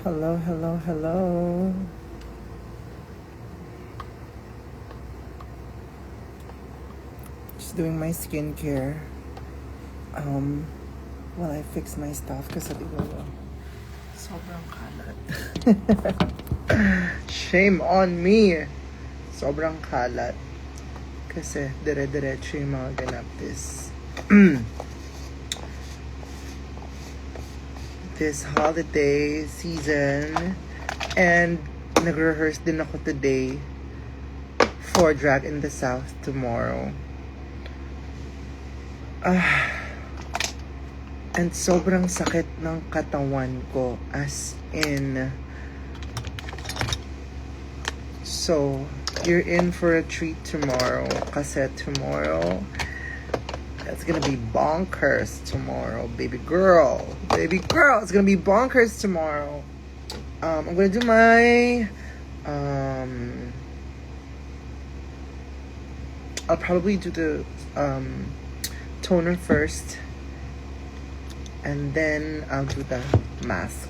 Hello, hello, hello. Just doing my skincare. While I fix my stuff kasi di ba sobrang kalat. Shame on me. Sobrang kalat. Kasi dire-diretso yung mga ganap this holiday season. And nag-rehearse din ako today for Drag in the South tomorrow. And sobrang sakit ng katawan ko, as in. So, you're in for a treat tomorrow. Kasi tomorrow, it's gonna be bonkers tomorrow, baby girl. Baby girl, it's gonna be bonkers tomorrow. I'm gonna do my, I'll probably do the, toner first. And then I'll do the mask.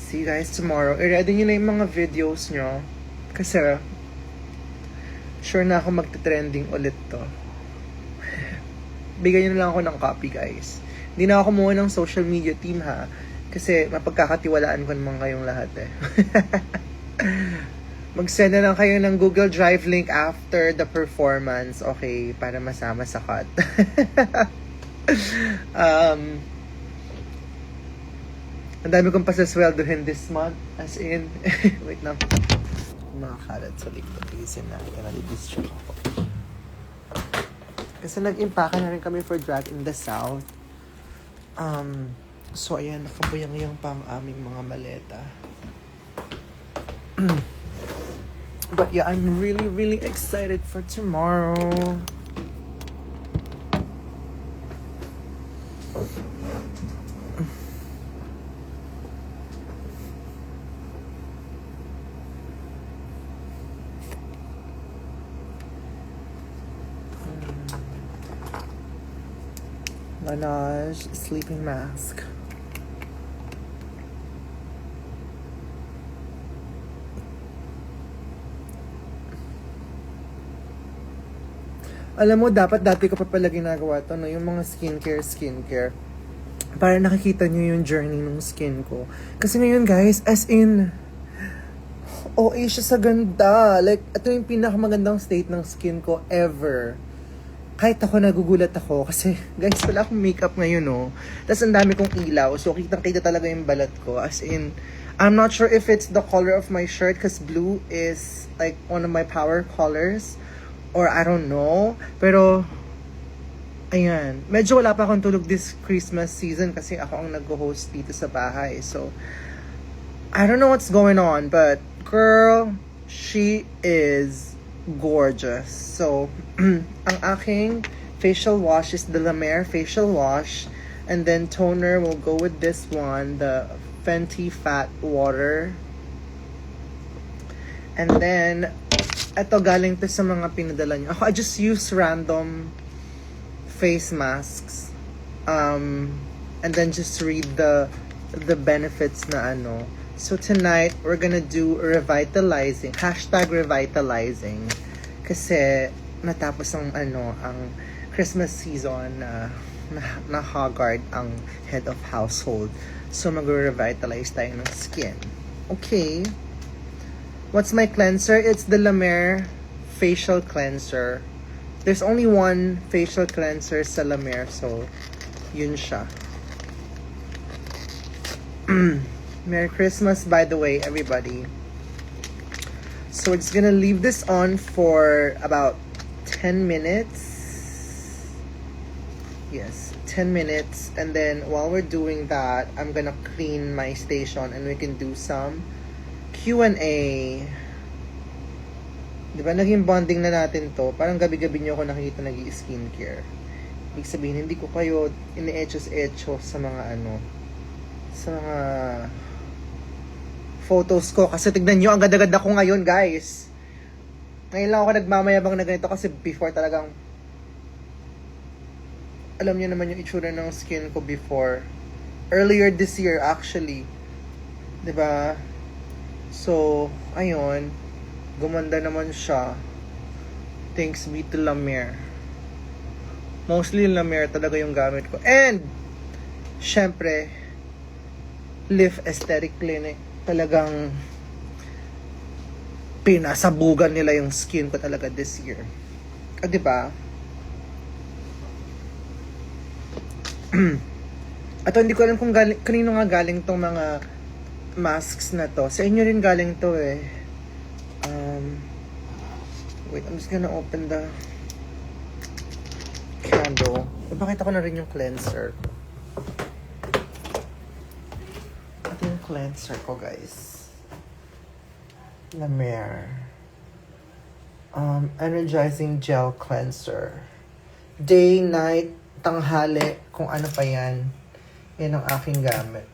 See you guys tomorrow. I-ready nyo na yung mga videos nyo. Kasi sure na ako magte-trending ulit to. Bigyan nyo na lang ako ng copy, guys. Hindi na ako kumuha ng social media team, ha. Kasi mapagkakatiwalaan ko naman kayong lahat eh. Mag-send na lang kayo ng Google Drive link after the performance, okay? Para masama sa cut. Ang dami kong pasasweldohin this month. As in, wait na. Mga kalat sa likod. Isin na. Nalidistract ako. Kasi nag-impaka na rin kami for Drag in the South. So, ayan, nakabuyang-yang pa ang aming mga maleta. But yeah, I'm really, really excited for tomorrow. Laneige sleeping mask. Alam mo, dapat dati ko pa pala ginagawa to, no? Yung mga skincare. Para nakikita nyo yung journey ng skin ko. Kasi ngayon, guys, as in, OA siya sa ganda. Like, ito yung pinakamagandang state ng skin ko ever. Kahit ako, nagugulat ako. Kasi, guys, wala akong makeup ngayon, no? Tapos, ang dami kong ilaw. So, kitang-kita talaga yung balat ko. As in, I'm not sure if it's the color of my shirt. Because blue is, like, one of my power colors. Or I don't know. Pero, ayan. Medyo wala pa akong tulog this Christmas season kasi ako ang nag-host dito sa bahay. So, I don't know what's going on. But, girl, she is gorgeous. So, ang aking facial wash is the La Mer facial wash. And then, toner will go with this one. The Fenty Fat Water. And then, ito galing to sa mga pinadala niyo. Ako, I just use random face masks. And then just read the benefits na ano. So tonight, we're gonna do revitalizing. #revitalizing. Kasi natapos ang Christmas season na haggard ang head of household. So mag-revitalize tayo ng skin. Okay. What's my cleanser? It's the La Mer facial cleanser. There's only one facial cleanser sa La Mer, so yun siya. Merry Christmas, by the way, everybody. So we're just gonna leave this on for about 10 minutes. Yes, 10 minutes. And then while we're doing that, I'm gonna clean my station and we can do some Q&A. Diba, naging bonding na natin to. Parang gabi-gabi nyo ako nakikita nag-i-skincare. Ibig sabihin, hindi ko kayo ini-etchos-etcho sa mga sa mga photos ko. Kasi tignan nyo, ang ganda-ganda ko ngayon, guys. Ngayon lang ako nagmamayabang na ganito kasi before talagang alam niyo naman yung itsura ng skin ko before. Earlier this year actually. 'Di ba? So, ayun. Gumanda naman siya. Thanks be to La Mer. Mostly La Mer talaga yung gamit ko. And, syempre, Lift Aesthetic Clinic. Talagang pinasabugan nila yung skin ko talaga this year. Di ba? At hindi ko alam kung kanino nga galing tong mga masks na to. Sa inyo rin galing to eh. Wait, I'm just gonna open the candle. Ipakita ko na rin yung cleanser. Ito yung cleanser ko, guys. La Mer. Energizing Gel Cleanser. Day, night, tanghali, kung ano pa yan. Yan ang aking gamit.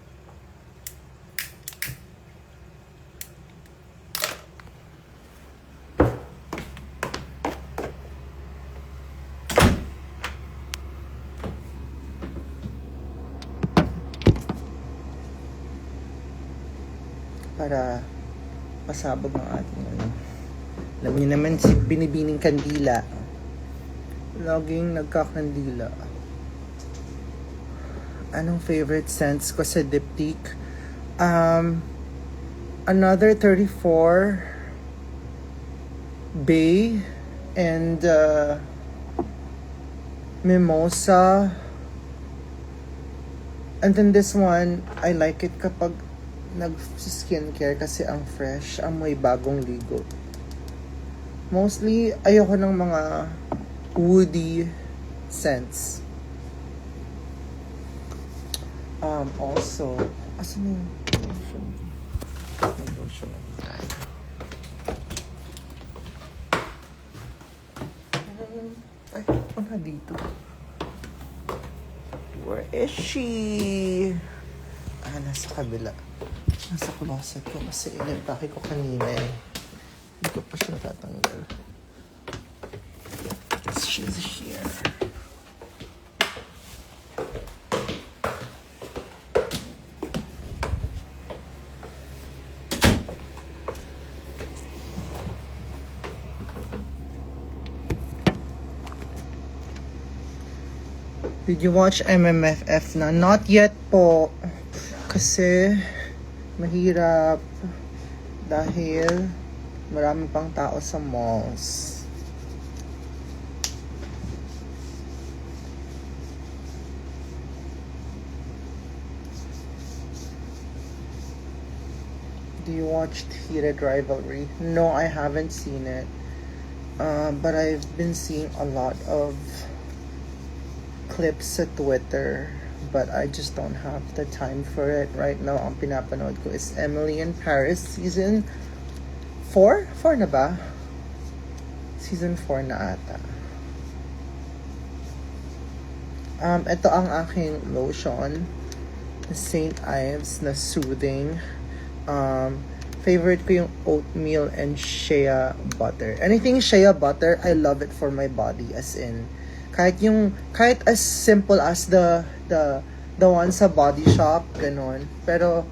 Para pasabog ng ating ano. Alam niyo naman si Binibining Kandila. Laging nagkakandila. Anong favorite scents ko sa Diptyque? Another 34 Bay and Mimosa. And then this one, I like it kapag nag-skincare kasi ang fresh, amoy bagong ligo. Mostly, ayoko ng mga woody scents. Also, asan yung lotion? May lotion na tayo. Ay, ano dito? Where is she? Nasa kabila. Nasa closet ko kasi inibaki ko kanina eh. Hindi ko pa siya natatanggal. She's here. Did you watch MMFF na? Not yet po. Kasi mahirap dahil marami pang tao sa malls. Do you watch Heated Rivalry? No, I haven't seen it. But I've been seeing a lot of clips sa Twitter. But I just don't have the time for it right now. Ang pinapanood ko is Emily in Paris season 4? 4 na ba? Season 4 na ata. Ito ang aking lotion. St. Ives na soothing. Favorite ko yung oatmeal and shea butter. Anything shea butter, I love it for my body. As in, kahit as simple as the one sa Body Shop, ganon. Pero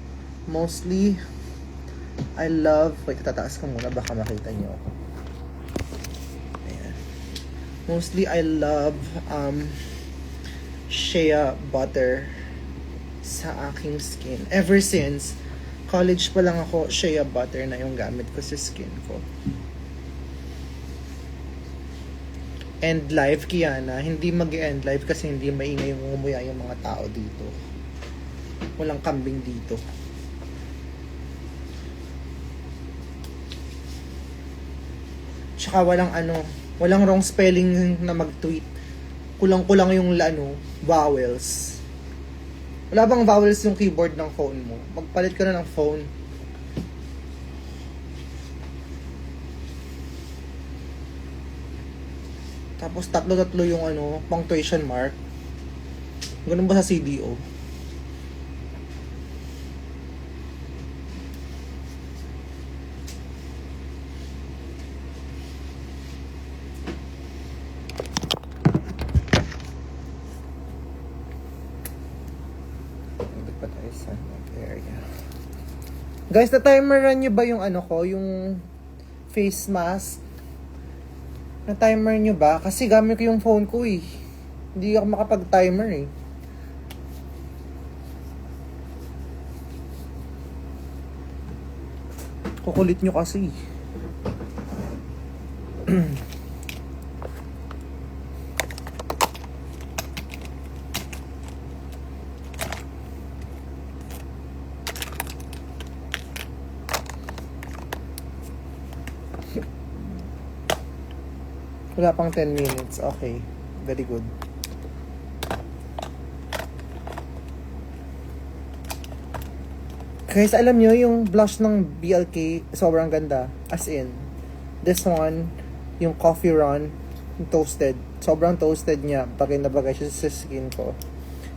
mostly I love, wait, tataas ko muna baka makita niyo. Ayan. Mostly I love shea butter sa aking skin. Ever since college pa lang ako, shea butter na yung gamit ko sa skin ko. End live, Kiana. Hindi mag-end live kasi hindi maingay yung umuya yung mga tao dito. Walang kambing dito. Tsaka walang wrong spelling na mag-tweet. Kulang-kulang yung vowels. Wala bang vowels yung keyboard ng phone mo? Magpalit ka na ng phone. Tapos tatlo-tatlo yung punctuation mark. Ganun ba sa CDO? Guys, na-timeran nyo ba yung ano ko, yung face mask? Na-timer nyo ba? Kasi gamit ko yung phone ko eh. Hindi ako makapag-timer eh. Kukulit nyo kasi. Wala pang 10 minutes. Okay. Very good. Guys, alam nyo, yung blush ng BLK, sobrang ganda. As in, this one, yung Coffee Run, yung toasted. Sobrang toasted niya. Bagay na bagay siya sa skin ko.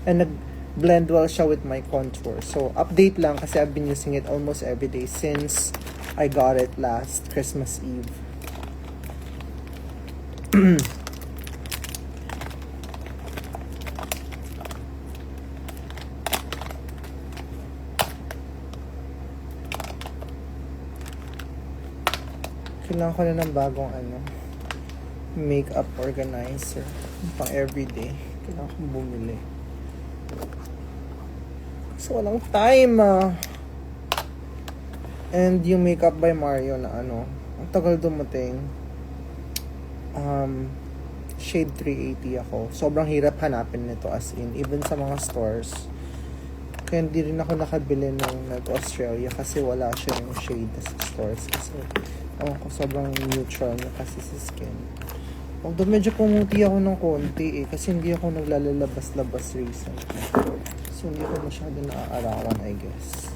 And nag-blend well siya with my contour. So, update lang kasi I've been using it almost every day since I got it last Christmas Eve. Kailangan ko na ng bagong makeup organizer. Pang everyday. Kailangan ko bumili. Kasi walang time And yung Makeup by Mario na ang tagal dumating. Shade 380 ako. Sobrang hirap hanapin nito as in. Even sa mga stores. Kaya hindi rin ako nakabili nung nag-Australia kasi wala siya yung shade sa stores. Kasi sobrang neutral na kasi sa skin. Although medyo pumuti ako ng konti kasi hindi ako naglalabas-labas recently. So hindi ko masyado naaarawan, I guess.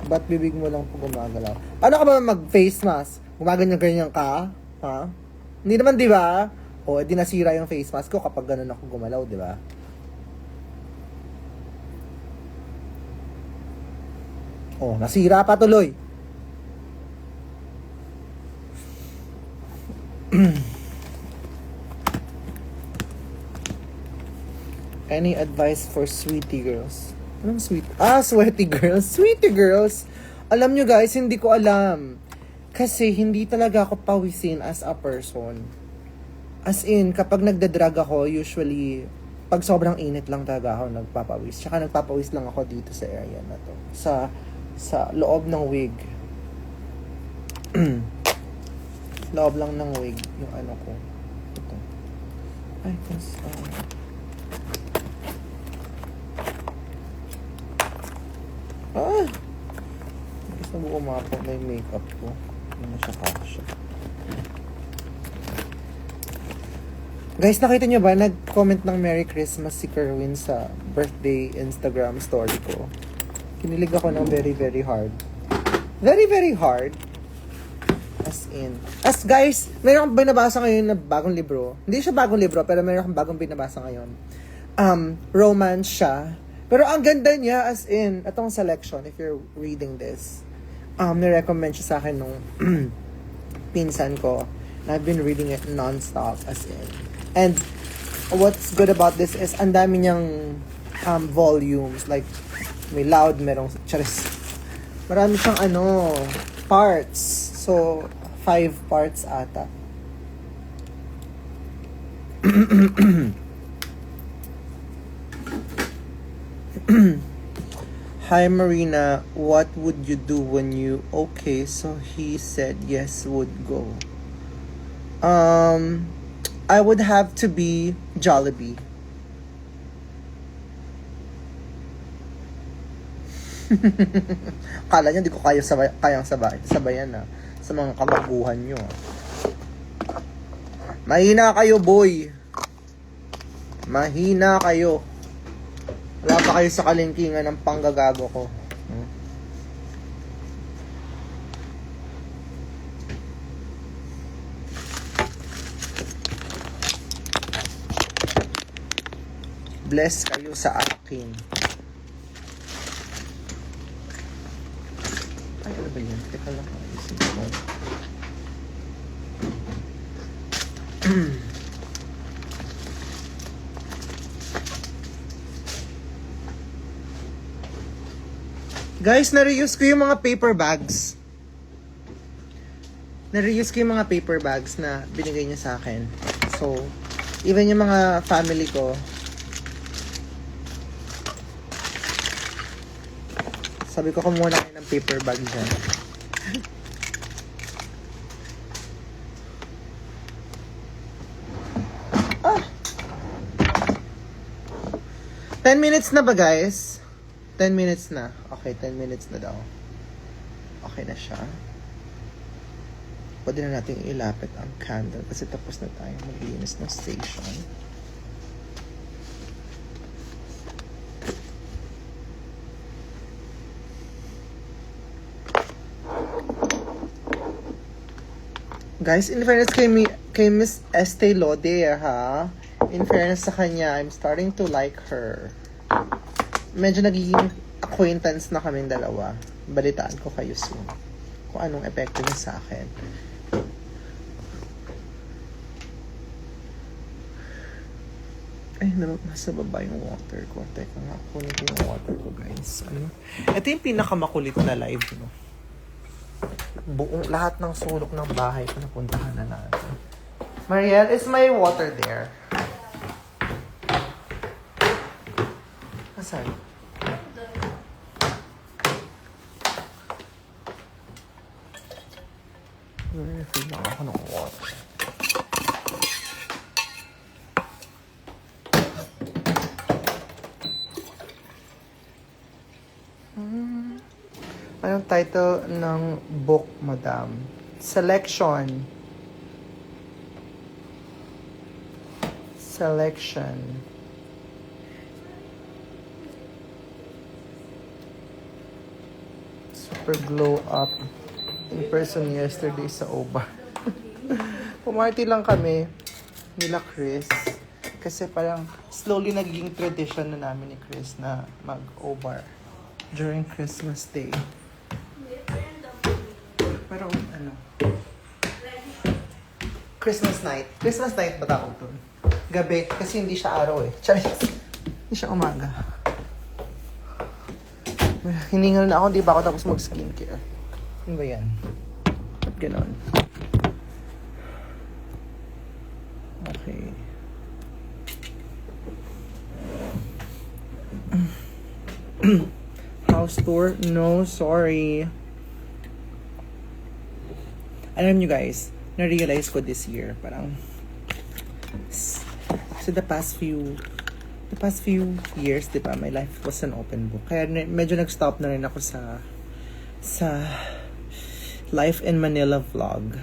Ba't bibig mo lang po gumagalaw? Paano ka ba mag-face mask? Gumaganyan-ganyan ka? Ha? Hindi naman, di ba? O, edi nasira yung face mask ko kapag ganun ako gumalaw, di ba? Oh, nasira pa tuloy. Any advice for sweetie girls? Anong sweet? Sweaty girls. Sweetie girls. Alam nyo guys, hindi ko alam. Kasi hindi talaga ako pawisin as a person. As in, kapag nagdadrag ako, usually, pag sobrang init lang talaga ako nagpapawis. Tsaka nagpapawis lang ako dito sa area na to. Sa loob ng wig. Loob lang ng wig, yung ko. Ito. Ay, gusto mo umapot na yung makeup ko. Hindi na siya kasha. Guys, nakita nyo ba? Nag-comment ng Merry Christmas si Kerwin sa birthday Instagram story ko. Kinilig ako ng very, very hard. Very, very hard. As in. As guys, meron akong binabasa ngayon na bagong libro. Hindi siya bagong libro, pero meron akong bagong binabasa ngayon. Romance siya. Pero ang ganda niya, as in, itong selection, if you're reading this, nirecommend siya sa akin nung pinsan ko. And I've been reading it non-stop, as in. And what's good about this is, ang dami niyang volumes. Like, may loud, merong charis. Marami siyang parts. So, 5 parts ata. Hi Marina, what would you do when you... Okay, so he said yes, would go. I would have to be Jollibee. Kala niya, di ko kayang sabayan sa mga kamaguhan nyo. Mahina kayo, boy. Mahina kayo. Wala pa kayo sa kalingkingan ng panggagago ko. Bless kayo sa akin. Ay, ano ba yun? Teka lang. Isip ko. Guys, na-reuse ko yung mga paper bags. Na-reuse ko yung mga paper bags na binigay niya sa akin. So, even yung mga family ko, sabi ko kumuha na kayo ng paper bag dyan. Ah! 10 minutes na ba, guys? 10 minutes na. Okay, 10 minutes na daw. Okay na siya. Pwede na natin ilapit ang candle kasi tapos na tayo maglinis ng station. Guys, in fairness kay Miss Estee Lauder, ha? In fairness sa kanya, I'm starting to like her. Medyo nagiging acquaintance na kaming dalawa. Balitaan ko kayo soon kung anong epekto niya sa akin. Ay, nasa baba yung water ko. Teka nga, kunin ko yung water ko, guys. Ano? Ito yung pinakamakulit na live, no? Buong lahat ng sulok ng bahay ko napuntahan na natin. Mariel, is my water there? Asan? Refill lang ako ng water. Anong title ng book, madam? Selection. Super glow up in person yesterday sa OBA. Pumarty lang kami nila Chris. Kasi parang slowly naging tradition na namin ni Chris na mag-OBAR during Christmas Day. Pero ano? Christmas night. Christmas night ba tawag doon? Gabi. Kasi hindi siya araw eh. Charis. Hindi siya umaga. Hiningal na ako. Di ba ako tapos mag-skincare? Ano ba yan? Ba't ganon? Okay. House tour? No, sorry. Alam nyo guys, na-realize ko this year, parang so the past few years, di ba, my life was an open book. Kaya medyo nag-stop na rin ako sa Life in Manila vlog.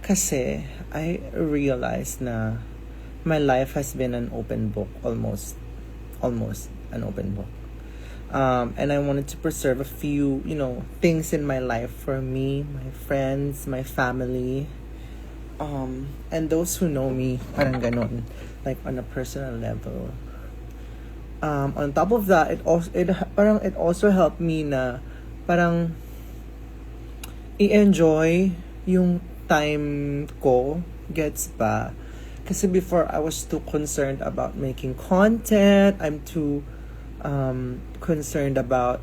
Kasi I realized na my life has been an open book, almost an open book. And I wanted to preserve a few, things in my life for me, my friends, my family, and those who know me, parang ganon, like on a personal level. On top of that, it also helped me na parang i-enjoy yung time ko, gets ba? Kasi before I was too concerned about making content, I'm too concerned about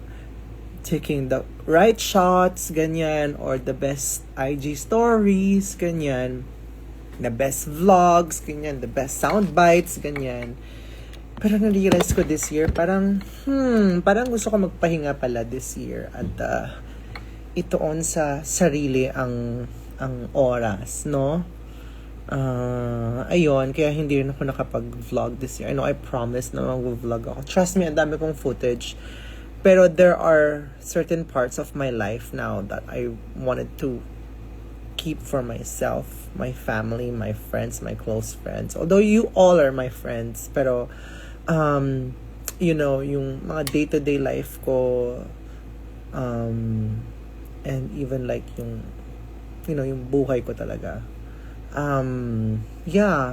taking the right shots, ganyan, or the best IG stories, ganyan, the best vlogs, ganyan, the best sound bites, ganyan. Pero na-realize ko this year, parang gusto ko magpahinga pala this year at itoon sa sarili ang oras, no? Ayun, kaya hindi rin ako nakapag-vlog this year. I know I promised na mag-vlog ako. Trust me, ang dami kong footage. Pero there are certain parts of my life now that I wanted to keep for myself, my family, my friends, my close friends. Although you all are my friends, pero yung mga day-to-day life ko, and even like yung buhay ko talaga.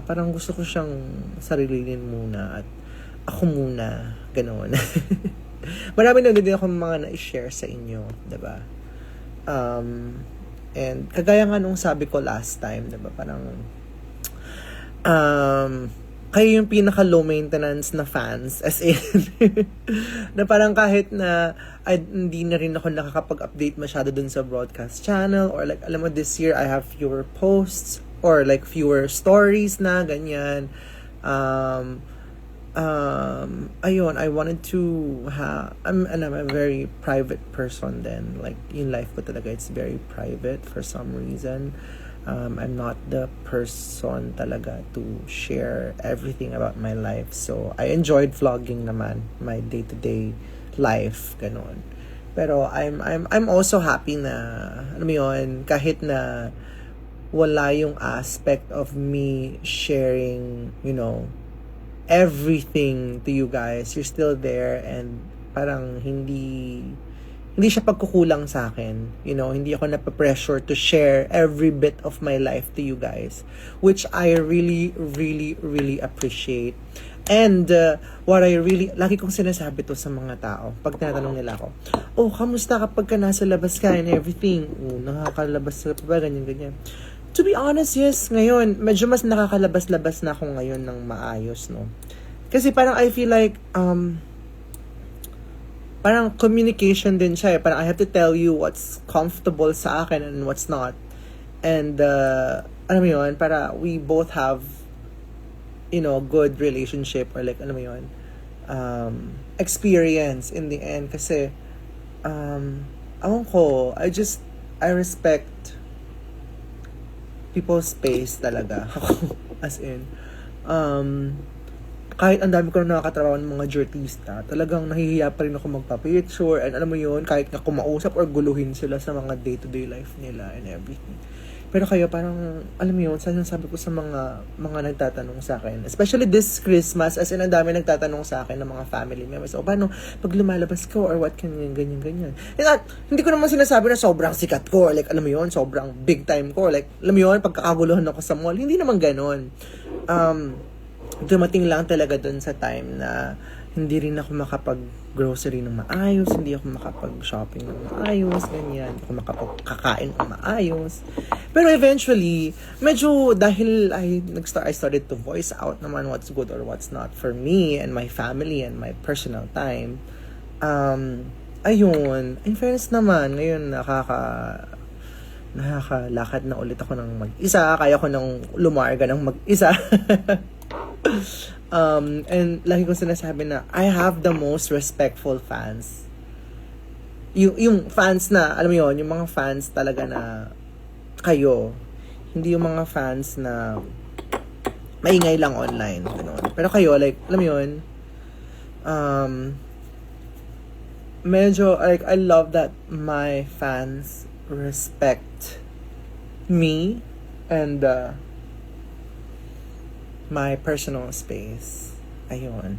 Parang gusto ko siyang sarilinin muna at ako muna, ganoon. Marami na din ako mga na-share sa inyo, 'di ba? And kagaya nga nung sabi ko last time, 'di ba? Parang kayo yung pinaka low maintenance na fans, as in na parang kahit na hindi na rin ako nakakapag-update masyado dun sa broadcast channel, or like alam mo, this year I have fewer posts or like fewer stories na ganyan. Ayun, I wanted to I'm a very private person then, like in life ko talaga it's very private for some reason. I'm not the person talaga to share everything about my life. So, I enjoyed vlogging naman, my day-to-day life, ganon. Pero I'm also happy na, alam mo yun, kahit na wala yung aspect of me sharing, you know, everything to you guys, you're still there, and parang hindi siya pagkukulang sa akin. You know, hindi ako napapressure to share every bit of my life to you guys, which I really, really, really appreciate. And what I really, lagi kong sinasabi to sa mga tao, pag tinatanong nila ako, oh, kamusta kapag ka nasa labas ka and everything? Oh, nakakalabas ka pa ba? Ganyan. To be honest, yes, ngayon, medyo mas nakakalabas-labas na ako ngayon ng maayos, no? Kasi parang I feel like, parang communication din siya eh. Parang I have to tell you what's comfortable sa akin and what's not. And, alam mo yun, para we both have, you know, good relationship, or like, alam mo yun, experience in the end. Kasi, awan ko, I respect people's space talaga. As in, kahit ang dami ko na nakakatrabaho ng mga journalista, talagang nahihiya pa rin ako magpa-picture, and alam mo yun, kahit nga kumausap or guluhin sila sa mga day-to-day life nila and everything. Pero kayo, parang, alam mo yun, sabi ko sa mga nagtatanong sa akin, especially this Christmas, as in, ang dami nagtatanong sa akin ng mga family members, o paano, pag lumalabas ko, or what can ganyan. And hindi ko naman sinasabi na sobrang sikat ko, or like, alam mo yun, sobrang big time ko, or like, alam mo yun, pagkakaguluhan ako sa mall, hindi naman ganon. Dumating lang talaga dun sa time na hindi rin ako makapag-grocery ng maayos, hindi ako makapag-shopping ng maayos, ganyan, hindi ako makapag-kakain ng maayos. Pero eventually, medyo dahil I started to voice out naman what's good or what's not for me and my family and my personal time. Ayun, in fairness naman, ngayon nakakalakad na ulit ako ng mag-isa, kaya ko nang lumarga ng mag-isa. And lagi ko sinasabi na I have the most respectful fans. Yung fans na, alam mo yun, yung mga fans talaga na kayo. Hindi yung mga fans na maingay lang online. Ganun. Pero kayo, like, alam mo yun, medyo, like, I love that my fans respect me and my personal space. Ayun.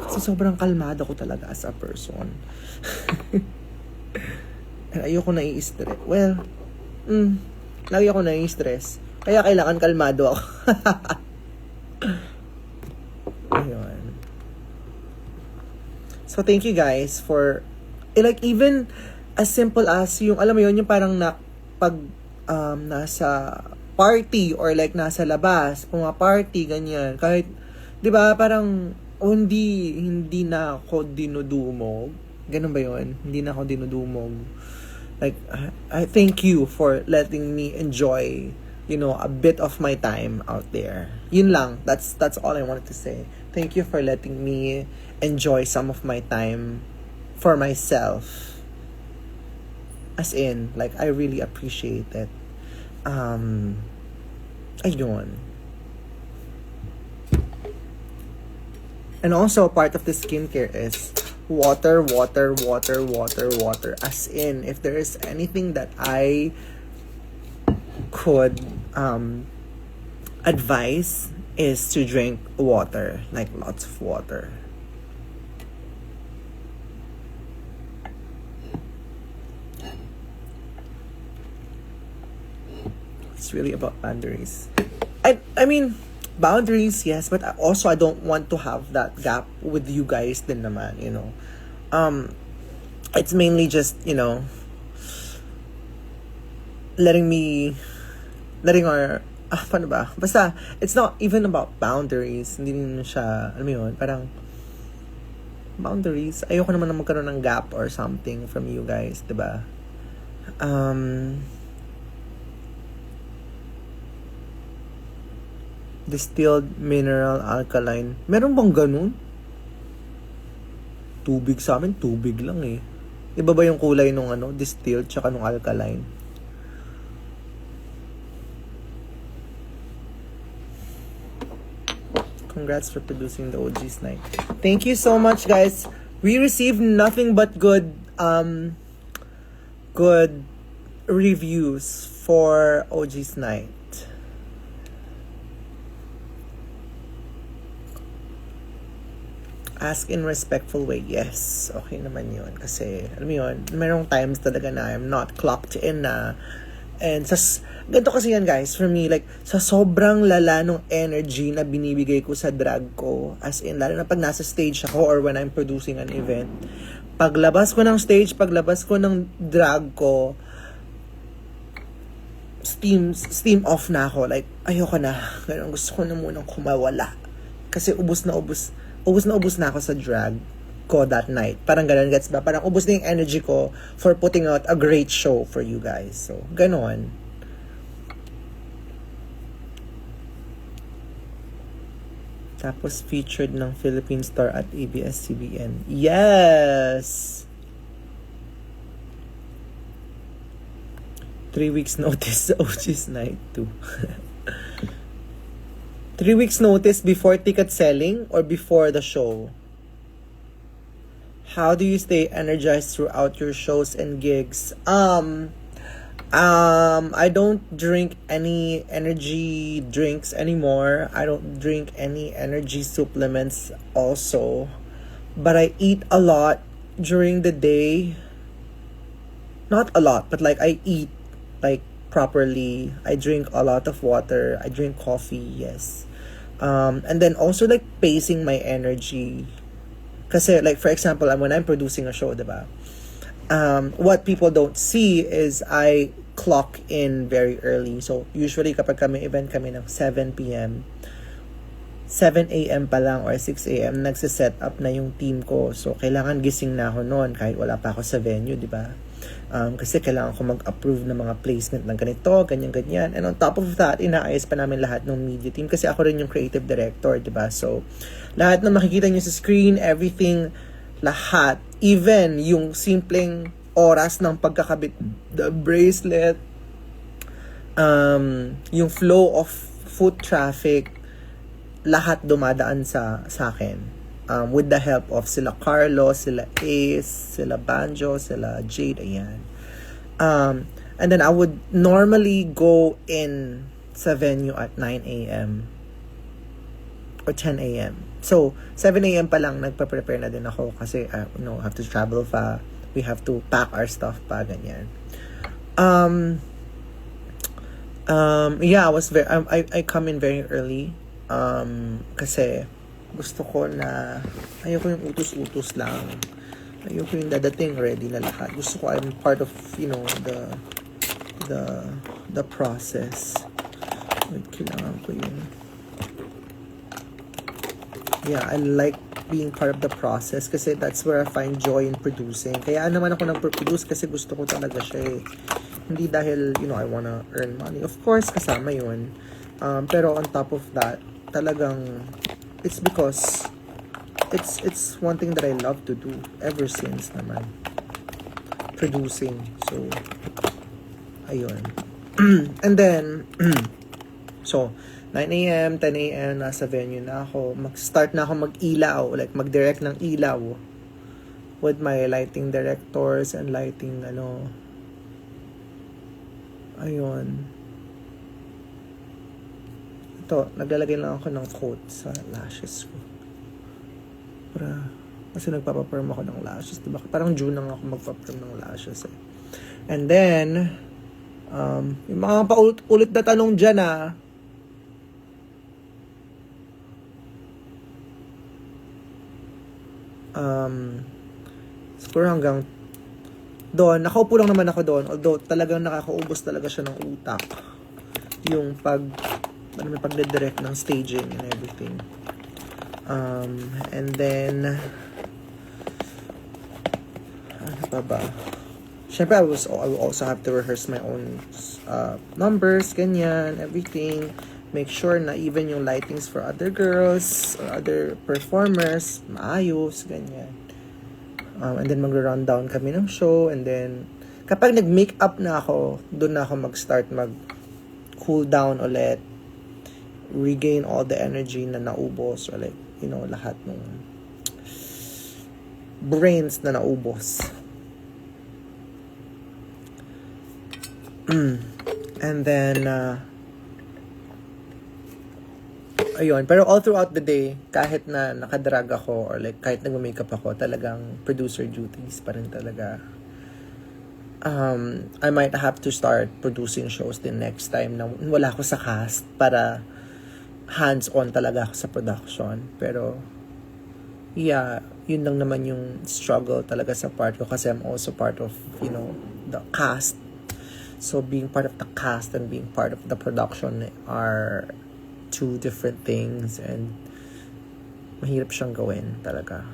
Kasi sobrang kalmado ko talaga as a person. And ayoko na i-stress. Well, lagi ako na i-stress. Kaya kailangan kalmado ako. Ayun. So, thank you guys for, like, even as simple as yung, alam mo yun, yung parang pag nasa party or like nasa labas, pumaparty, ganyan. Kahit, di ba, parang hindi na ako dinudumog. Ganun ba yun? Hindi na ako dinudumog. Like, I thank you for letting me enjoy, you know, a bit of my time out there. Yun lang. That's all I wanted to say. Thank you for letting me enjoy some of my time for myself. As in, like, I really appreciate it. Ayun. And also, part of the skincare is water. As in, if there is anything that I could advise, is to drink water. Like, lots of water. It's really about boundaries. I mean, boundaries, yes, but also I don't want to have that gap with you guys din naman, you know. It's mainly just, you know, letting me letting our, paano ba? Basta, it's not even about boundaries. Hindi naman siya, alam mo yun, parang, boundaries. Ayoko naman na magkaroon ng gap or something from you guys, diba? Distilled mineral alkaline. Meron bang ganun? Tubig sa amin, tubig lang eh. Iba ba yung kulay nung distilled tsaka nung alkaline? Congrats for producing the OG's night. Thank you so much, guys. We received nothing but good reviews for OG's night. Ask in respectful way. Yes, okay naman yun. Kasi, alam mo yun, merong times talaga na I'm not clocked in na. And ganito kasi yan guys, for me, like, sa sobrang lala nung energy na binibigay ko sa drag ko, as in, lalo na pag nasa stage ako or when I'm producing an event, paglabas ko ng stage, paglabas ko ng drag ko, steam off na ako. Like, ayoko na. Ganun, gusto ko na munang kumawala. Kasi ubus na ako sa drag ko that night. Parang ganun, gets ba? Parang ubos na yung energy ko for putting out a great show for you guys. So, ganon. Tapos featured ng Philippine Star at ABS-CBN. Yes! 3 weeks notice sa OG's night too. 3 weeks notice before ticket selling or before the show? How do you stay energized throughout your shows and gigs? I don't drink any energy drinks anymore. I don't drink any energy supplements also. But I eat a lot during the day. Not a lot, but like I eat like properly. I drink a lot of water. I drink coffee, yes. And then also like pacing my energy. Kasi like for example, when I'm producing a show, diba? What people don't see is I clock in very early. So usually kapag kami event kami ng 7 p.m., 7 a.m. pa lang or 6 a.m. nagsiset up na yung team ko. So kailangan gising na ako noon kahit wala pa ako sa venue, diba? Kasi kailangan ko mag-approve ng mga placement ng ganito, ganyan-ganyan. And on top of that, inaayos pa namin lahat ng media team kasi ako rin yung creative director, diba? So, lahat na makikita nyo sa screen, everything, lahat, even yung simpleng oras ng pagkakabit, the bracelet, yung flow of foot traffic, lahat dumadaan sa akin. With the help of sila Carlos, sila Ace, sila Banjo, sila Jade, ayan. And then I would normally go in sa venue at 9 a.m. or 10 a.m. So, 7 a.m. pa lang nagpa-prepare na din ako kasi, have to travel pa. We have to pack our stuff pa, ganyan. Yeah, I come in very early. Kasi, gusto ko na ayoko yung utos-utos lang. Ayoko yung dadating ready na lahat. Gusto ko I'm part of, the process. Wait, kailangan ko yun. Yeah, I like being part of the process kasi that's where I find joy in producing. Kaya naman ako nag-produce kasi gusto ko talaga siya eh. Hindi dahil, I wanna earn money. Of course, kasama yun. Pero on top of that, talagang it's because it's one thing that I love to do ever since naman. Producing. So, ayun. And then, so, 9 a.m., 10 a.m., nasa venue na ako. Mag-start na ako mag-ilaw, like mag-direct ng ilaw with my lighting directors and lighting, ayun. Ito, naglalagay lang ako ng coat sa lashes ko. Kasi nagpapaperm ako ng lashes, diba? Parang June lang ako magpaperm ng lashes eh. And then, yung mga paulit na tanong dyan siguro hanggang doon, nakaupo lang naman ako doon, although talagang nakakaubos talaga siya ng utak. yung pagdidirect ng staging and everything. And then, ano pa ba? Siyempre, I will also have to rehearse my own numbers, ganyan, everything. Make sure na even yung lightings for other girls or other performers, maayos, ganyan. And then mag-run down kami ng show. And then, kapag nag-make up na ako, doon na ako mag-start mag-cool down ulit. Regain all the energy na naubos. Or like, you know, lahat ng brains na naubos. And then, ayun. Pero all throughout the day, kahit na nakadrag ako or like kahit nag-makeup ako, talagang producer duties pa rin talaga. I might have to start producing shows din next time na wala ako sa cast para hands-on talaga ako sa production. Pero, yeah, yun lang naman yung struggle talaga sa part ko kasi I'm also part of, you know, the cast. So, being part of the cast and being part of the production are two different things and mahirap siyang gawin talaga.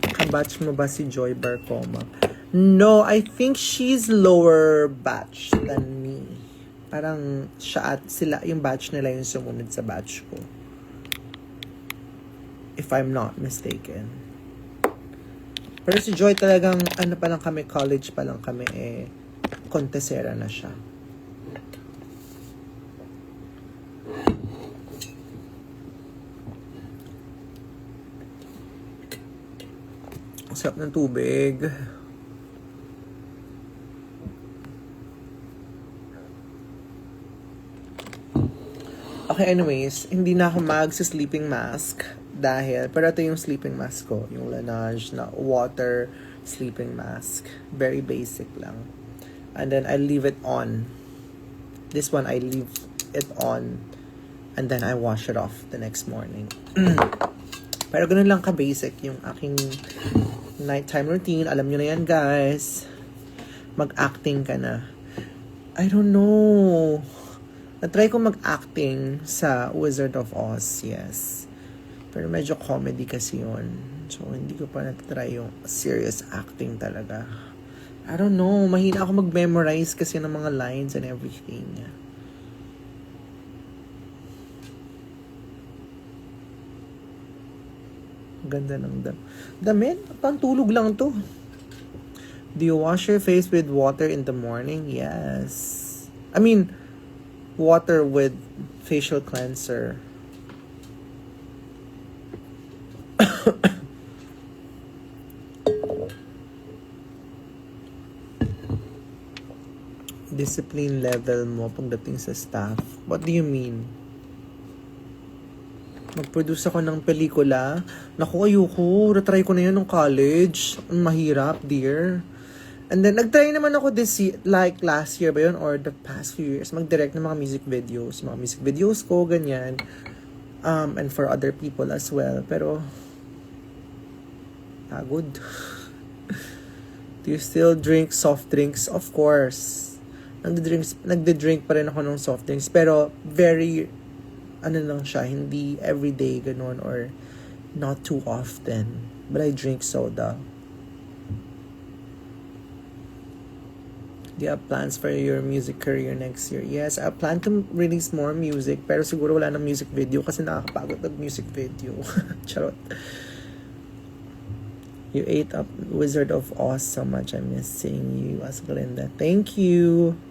Kabatch mo ba si Joy Barcoma? No, I think she's lower batch than me. Parang siya at sila, yung batch nila yung sumunod sa batch ko. If I'm not mistaken. Pero si Joy talagang, ano pa lang kami, college pa lang kami, contesera na siya. Ang sarap ng tubig. Okay, anyways, hindi na ako mag-sleeping mask dahil, pero ito yung sleeping mask ko, yung Laneige na water sleeping mask. Very basic lang. And then I leave it on. This one, I leave it on and then I wash it off the next morning. Pero ganun lang ka-basic yung aking nighttime routine. Alam nyo na yan, guys. Mag-acting ka na. I don't know. Na-try ko mag-acting sa Wizard of Oz, yes. Pero medyo comedy kasi yun. So, hindi ko pa na-try yung serious acting talaga. I don't know. Mahina ako mag-memorize kasi ng mga lines and everything. Ganda ng damit. Pantulog lang to. Do you wash your face with water in the morning? Yes. I mean, water with facial cleanser. Discipline level mo pagdating sa staff. What do you mean? Mag-produce ako ng pelikula. Naku, ayoko. Retry ko na yun nung college. Mahirap, dear. And then, nag-try naman ako like last year ba yun? Or the past few years. Mag-direct ng mga music videos. Mga music videos ko, ganyan. And for other people as well. Pero, pagod. Do you still drink soft drinks? Of course. Nagde-drink pa rin ako ng soft drinks. Pero, very ano lang siya, hindi everyday ganun or not too often. But I drink soda. Do you have plans for your music career next year? Yes, I plan to release more music pero siguro wala ng music video kasi nakakapagod ng music video. Charot. You ate up Wizard of Oz so much. I'm missing you, as Glinda. Thank you.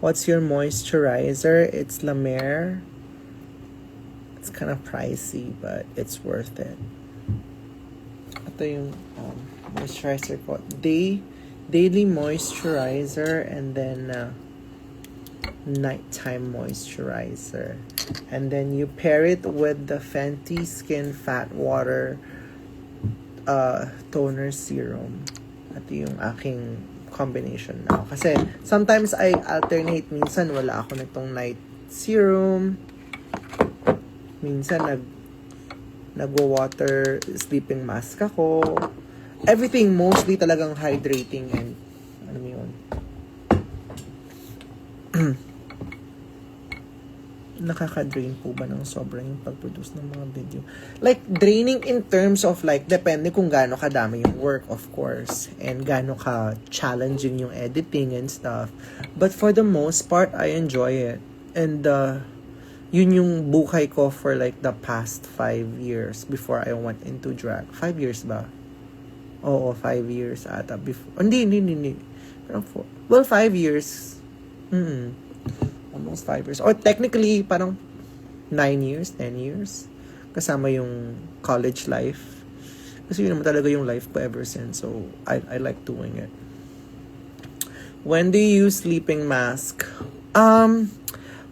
What's your moisturizer? It's La Mer. It's kind of pricey, but it's worth it. Ito yung moisturizer ko. Daily moisturizer and then nighttime moisturizer. And then you pair it with the Fenty Skin Fat Water toner serum. Ito yung aking combination now. Kasi sometimes I alternate. Minsan wala ako nitong night serum. Minsan nagwa-water sleeping mask ako. Everything mostly talagang hydrating and ano yun. nakaka-drain po ba ng sobra yung pag-produce ng mga video? Like, draining in terms of like, depende kung gaano kadami yung work, of course. And gaano ka-challenging yung editing and stuff. But for the most part, I enjoy it. And yun yung buhay ko for like the past 5 years before I went into drag. 5 years ba? Oo, 5 years ata. Before. Hindi. Parang 4. Well, 5 years. Almost 5 years. Or technically, parang 9 years, 10 years. Kasama yung college life. Kasi yun naman talaga yung life ko ever since. So, I like doing it. When do you use sleeping mask?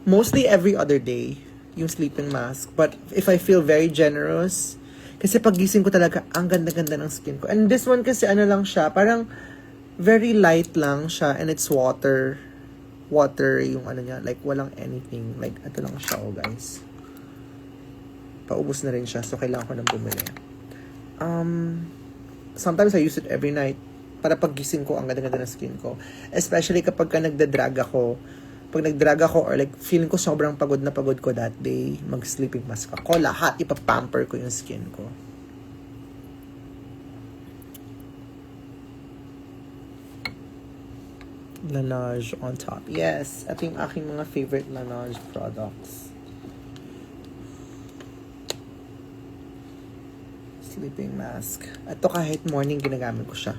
Mostly every other day, yung sleeping mask. But if I feel very generous, kasi pagising ko talaga, ang ganda-ganda ng skin ko. And this one kasi ano lang siya, parang very light lang siya and it's water yung ano niya, like walang anything, like ito lang siya, oh guys, paubos na rin siya, so kailangan ko nang bumili. Sometimes I use it every night para paggising ko, ang ganda-ganda ng skin ko, especially kapag nagda-drag ako. Pag nag-drag ako or like feeling ko sobrang pagod na pagod ko that day, mag-sleeping mask ako, lahat ipapamper ko yung skin ko. Laneige on top. Yes, ito yung aking mga favorite Laneige products. Sleeping mask. Ito kahit morning ginagamit ko siya.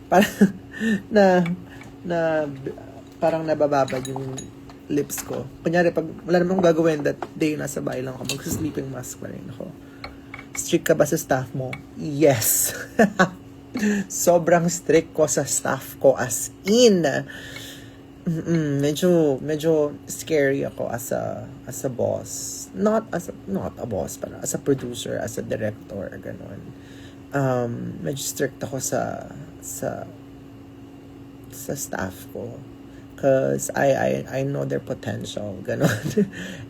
Parang parang nabababad yung lips ko. Kunyari, pag wala naman akong gagawin that day, nasa bahay lang ako, mag-sleeping mask pa rin ako. Strict ka ba sa staff mo? Yes. Sobrang strict ko sa staff ko, as in. Medyo scary ako as a boss. Not a boss, pero as a producer, as a director, ganon. Medyo strict ako sa staff ko. Cause I know their potential, ganon.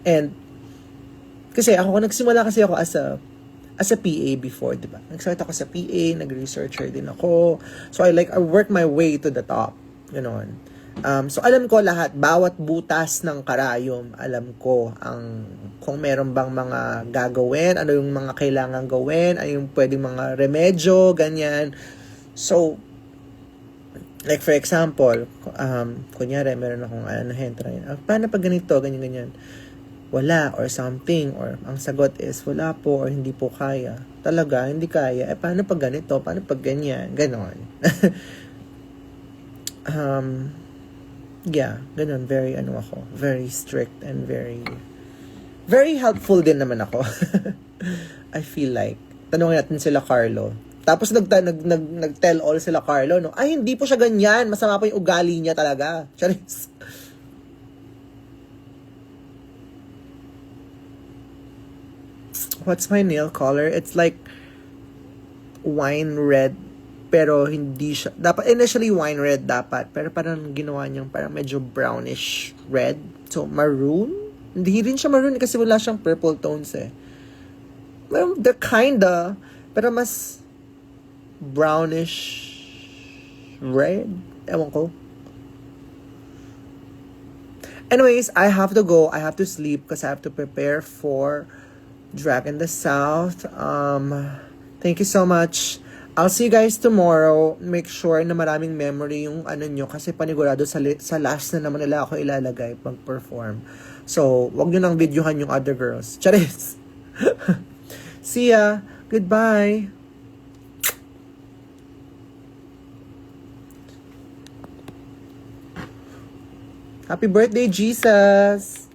And kasi nagsimula ako as a PA before, di ba? Nag-start ako sa PA, nag-researcher din ako. So I work my way to the top, ganon. So alam ko lahat, bawat butas ng karayom, alam ko kung meron bang mga gagawin, ano yung mga kailangan gawin, ano yung pwedeng mga remedyo, ganyan. So, like for example, kunyari, meron akong paano pag ganito, ganyan. Wala, or something, or ang sagot is, wala po, or hindi po kaya. Talaga, hindi kaya. Paano pag ganito? Paano pag ganyan? Ganon. Yeah, ganon. Very, very strict and very helpful din naman ako. I feel like. Tanungin natin sila Carlo. Tapos nag-tell all sila Carlo, no? Ay, hindi po siya ganyan. Masama po yung ugali niya talaga. Charis. What's my nail color? It's like wine red, pero hindi siya, dapat initially wine red dapat, pero parang ginawa niyang parang medyo brownish red, so maroon. Hindi rin siya maroon kasi wala siyang purple tones eh. Well, they're kinda, pero mas brownish red, ewan ko. Anyways, I have to go. I have to sleep because I have to prepare for Drag in the South. Thank you so much. I'll see you guys tomorrow. Make sure na maraming memory yung nyo kasi panigurado sa last na naman nila ako ilalagay pag-perform. So, wag nyo nang videohan yung other girls. Charis! See ya! Goodbye! Happy birthday, Jesus!